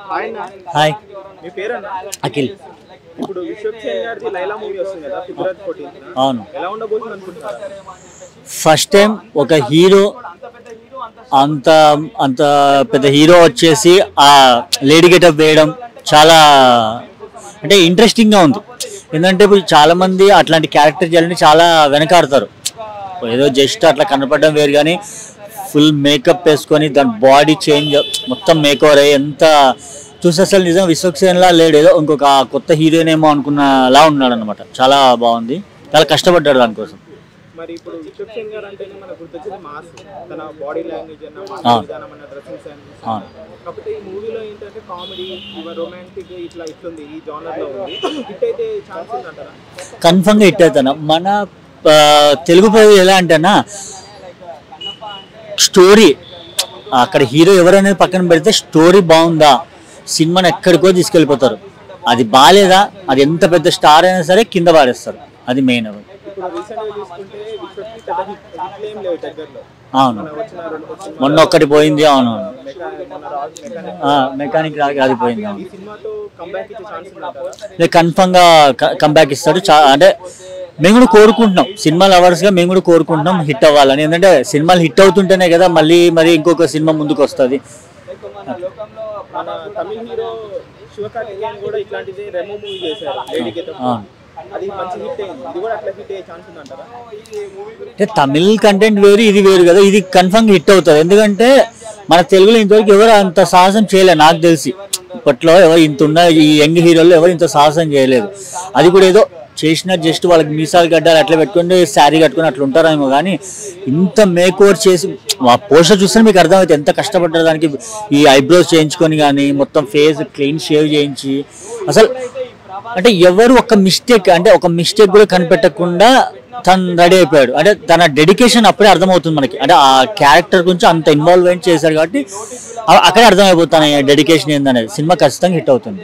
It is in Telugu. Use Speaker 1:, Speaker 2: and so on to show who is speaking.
Speaker 1: హాయ్
Speaker 2: మీ పేరన్నా
Speaker 1: అఖిల్.
Speaker 2: ఇప్పుడు విశ్వక్సేన్ గారిది లైలా మూవీ వస్తుంది కదా ఫిబ్రవరి 14న.
Speaker 1: అవును,
Speaker 2: ఎలా ఉండబోతుంది అనుకుంటున్నారు?
Speaker 1: ఫస్ట్ టైం ఒక హీరో అంత అంత పెద్ద హీరో వచ్చేసి ఆ లేడీ గెటప్ వేయడం చాలా అంటే ఇంట్రెస్టింగ్గా ఉంది. ఎందుకంటే ఇప్పుడు చాలామంది అట్లాంటి క్యారెక్టర్ చేయాలని చాలా వెనకాడతారు. ఏదో జస్ట్ అట్లా కనపడడం వేరు, కానీ ఫుల్ మేకప్ వేసుకొని దాని బాడీ చేంజ్ మొత్తం మేకవర్ అయ్యి ఎంత చూసి అసలు నిజం విశ్వక్సేన్లా లేడు, ఏదో ఇంకొక కొత్త హీరోయిన్ ఏమో అనుకున్నలా ఉన్నాడు అనమాట. చాలా బాగుంది, చాలా కష్టపడ్డాడు దానికోసం.
Speaker 2: మరి ఇప్పుడు విశ్వక్సేన్ గారు అంటేనే మనకు గుర్తొచ్చేది మాస్, తన బాడీ లాంగ్వేజ్ అన్న మాట విధానం అన్న డ్రెస్సింగ్ సెన్స్. కాకపోతే ఈ మూవీలో ఏంటంటే కామెడీ రొమాంటిక్ ఇట్లుంది, ఈ జానర్ లో ఉంది. హిట్ అయితే ఛాన్స్ ఉందంటారా?
Speaker 1: కన్ఫర్మ్గా హిట్ అవుతాను. మన తెలుగు ప్రజలు ఎలా అంటేనా స్టోరీ అక్కడ హీరో ఎవరనేది పక్కన పెడితే స్టోరీ బాగుందా సినిమాని ఎక్కడికో తీసుకెళ్ళిపోతారు. అది బాగాలేదా అది ఎంత పెద్ద స్టార్ అయినా సరే కింద పాడేస్తారు. అది మెయిన్.
Speaker 2: ఇప్పుడు రీసెంట్గా చూసుకుంటే విశ్వక్కి పెద్ద హిట్ ఏం లేవు దగ్గరలో.
Speaker 1: అవును, మొన్న ఒక్కటి పోయింది. అవును, మెకానిక్ అది పోయింది.
Speaker 2: ఈ సినిమాతో కంబ్యాక్ ఇచ్చే ఛాన్స్ ఉందంటారా?
Speaker 1: లేదు, కన్ఫర్మ్గా కంబ్యాక్ ఇస్తాడు. అంటే మేము కూడా కోరుకుంటున్నాం, సినిమా లవర్స్గా మేము కూడా కోరుకుంటున్నాం హిట్ అవ్వాలని. ఎందుకంటే సినిమాలు హిట్ అవుతుంటేనే కదా మళ్ళీ ఇంకొక సినిమా ముందుకు వస్తుంది.
Speaker 2: మన తమిళ హీరో శివకార్తికేయన్ కూడా ఇట్లాంటిది రెమో మూవీ చేశారు, లేడీ గెటప్. అది మంచి హిట్ అయింది. ఇది కూడా అట్లా హిట్ అయ్యే ఛాన్స్ ఉందంటారా?
Speaker 1: అంటే తమిళ్ కంటెంట్ వేరు, ఇది వేరు కదా. ఇది కన్ఫర్మ్గా హిట్ అవుతుంది. ఎందుకంటే మన తెలుగులో ఇంతవరకు ఎవరు అంత సాహసం చేయలేదు నాకు తెలిసి. ఇప్పట్లో ఎవరు ఇంత ఉన్న ఈ యంగ్ హీరోలు ఎవరు ఇంత సాహసం చేయలేదు. అది కూడా ఏదో చేసిన జస్ట్ వాళ్ళకి మీసాలు గడ్డాలు అట్లా పెట్టుకుంటే శారీ కట్టుకుని అట్లా ఉంటారేమో, కానీ ఇంత మేక్ ఓవర్ చేసి ఆ పోస్టర్ చూస్తే మీకు అర్థమవుతుంది ఎంత కష్టపడ్డారు. దానికి ఈ ఐబ్రోస్ చేయించుకొని కానీ మొత్తం ఫేస్ క్లీన్ షేవ్ చేయించి అసలు అంటే ఎవరు ఒక మిస్టేక్ కూడా కనిపెట్టకుండా తను రెడీ అయిపోయాడు. అంటే తన డెడికేషన్ అప్పుడే అర్థమవుతుంది మనకి. అంటే ఆ క్యారెక్టర్ గురించి అంత ఇన్వాల్వ్మెంట్ చేశారు కాబట్టి అక్కడే అర్థమైపోతాను డెడికేషన్ ఏందనేది. సినిమా ఖచ్చితంగా హిట్ అవుతుంది.